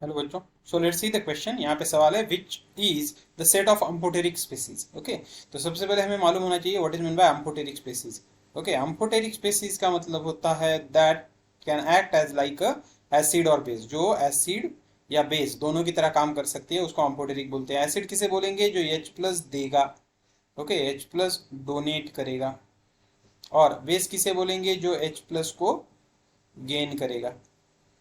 Hello बच्चों। So let's see the question. यहाँ पे सवाल है which is the set of amphoteric species. Okay, तो सबसे पहले हमें मालूम होना चाहिए what is mean by amphoteric species. Okay, amphoteric species का मतलब होता है that can act as like a acid और बेस, जो एसिड या बेस दोनों की तरह काम कर सकती है, उसको अम्फोटेरिक बोलते हैं। एसिड किसे बोलेंगे? जो H प्लस देगा, ओके, H प्लस डोनेट करेगा। और बेस किसे बोलेंगे? जो H प्लस को गेन करेगा।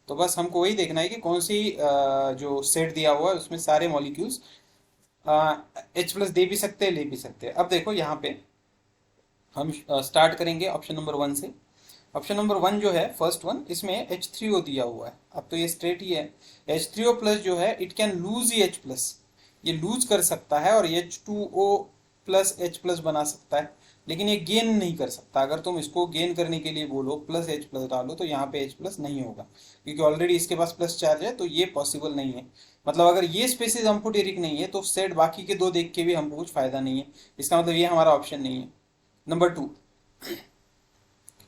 तो बस हमको वही देखना है कि कौन सी जो सेट दिया हुआ है उसमें सारे मॉलिक्यूल्स H प्लस दे भी सकते हैं, ले भी सकते हैं। अब देखो यहाँ पे हम स्टार्ट करेंगे ऑप्शन नंबर वन से। ऑप्शन नंबर वन जो है फर्स्ट वन, इसमें H3O दिया हुआ है। अब तो ये स्ट्रेट ही है। H3O प्लस जो है it can loose he H plus, ये लूज कर सकता है और H2O प्लस H प्लस बना सकता है, लेकिन ये गेन नहीं कर सकता। अगर तुम इसको गेन करने के लिए बोलो प्लस H प्लस डालो तो यहाँ पे H प्लस नहीं होगा, क्योंकि ऑलरेडी इसके पास प्लस चार्ज है, तो ये पॉसिबल नहीं है। मतलब अगर ये स्पेसिस अम्फोटेरिक नहीं है तो सेट बाकी के दो देख के भी हमको कुछ फायदा नहीं है। इसका मतलब ये हमारा ऑप्शन नहीं है। नंबर टू,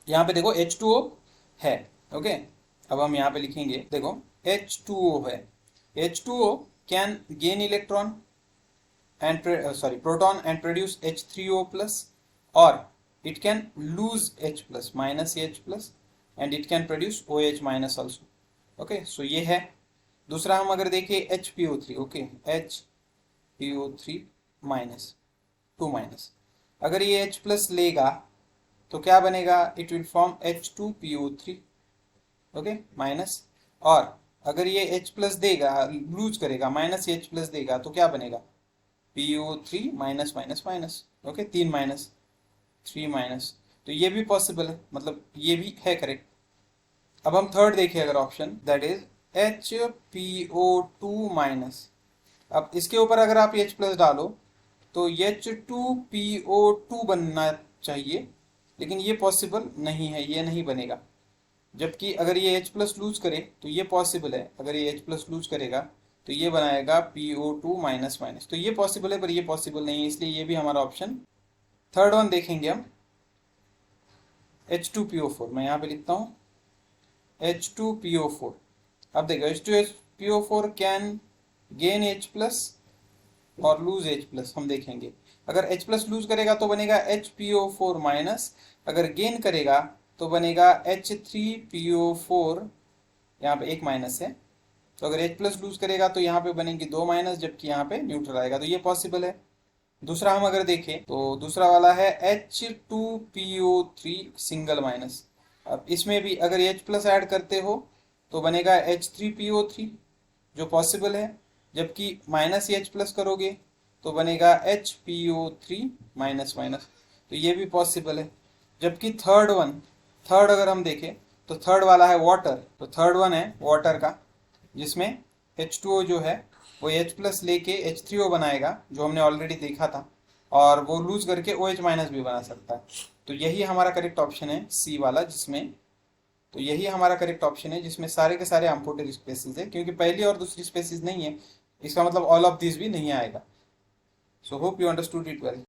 यहाँ पे देखो H2O है। ओके, अब हम यहाँ पे लिखेंगे, देखो H2O है। H2O can gain electron and sorry proton and produce H3O plus, और it can lose H plus minus H plus and it can produce OH minus also. Okay, so ये है। दूसरा हम अगर देखें HPO3, okay, HPO3 minus, 2 minus, अगर ये H plus लेगा तो क्या बनेगा? It will form H2PO3, okay, minus. और अगर ये H प्लस देगा, लूज करेगा, माइनस H प्लस देगा तो क्या बनेगा? PO3 minus minus minus, okay, 3 minus, 3 minus. तो ये भी पॉसिबल है, मतलब ये भी है करेक्ट। अब हम थर्ड देखें अगर option, that is HPO2 minus. अब इसके ऊपर अगर आप H प्लस डालो तो H2PO2 बनना चाहिए, लेकिन ये पॉसिबल नहीं है, ये नहीं बनेगा। जबकि अगर ये H प्लस लूज करे तो ये पॉसिबल है। अगर ये H प्लस लूज करेगा तो ये बनाएगा PO2 माइनस माइनस, तो ये पॉसिबल है, पर ये पॉसिबल नहीं है, इसलिए ये भी हमारा ऑप्शन। थर्ड वन देखेंगे हम, H2PO4, मैं यहाँ पे लिखता हूँ H2PO4। अब देखो H2PO4 can gain H plus और लूज H प्लस। हम देखेंगे अगर H प्लस लूज करेगा तो बनेगा HPO4 माइनस, अगर गेन करेगा तो बनेगा H3PO4, यहाँ पे एक माइनस है। तो अगर H प्लस लूज करेगा तो यहाँ पे बनेंगे 2 माइनस, जबकि यहाँ पे न्यूट्रल आएगा, तो ये पॉसिबल है। दूसरा हम अगर देखें तो दूसरा वाला है H2PO3 सिंगल माइनस। अब इसमें भी अगर H प्लस ऐड करते हो तो बनेगा H3PO3, जो पॉसिबल है। जबकि माइनस H प्लस करोगे तो बनेगा HPO3 माइनस माइनस, तो ये भी पॉसिबल है। जबकि थर्ड वन, थर्ड अगर हम देखें तो थर्ड वाला है वाटर, तो थर्ड वन है वाटर का, जिसमें H2O जो है वो H प्लस लेके H3O बनाएगा, जो हमने ऑलरेडी देखा था, और वो लूज करके OH माइनस भी बना सकता है। तो यही हमारा करेक्ट ऑप्शन है, सी वाला, जिसमें, तो यही हमारा करेक्ट ऑप्शन है जिसमें सारे के सारे अम्फोटेरिक स्पेसीज है, क्योंकि पहली और दूसरी स्पेसीज नहीं है, इसका मतलब ऑल ऑफ दिस भी नहीं आएगा। So hope you understood it well.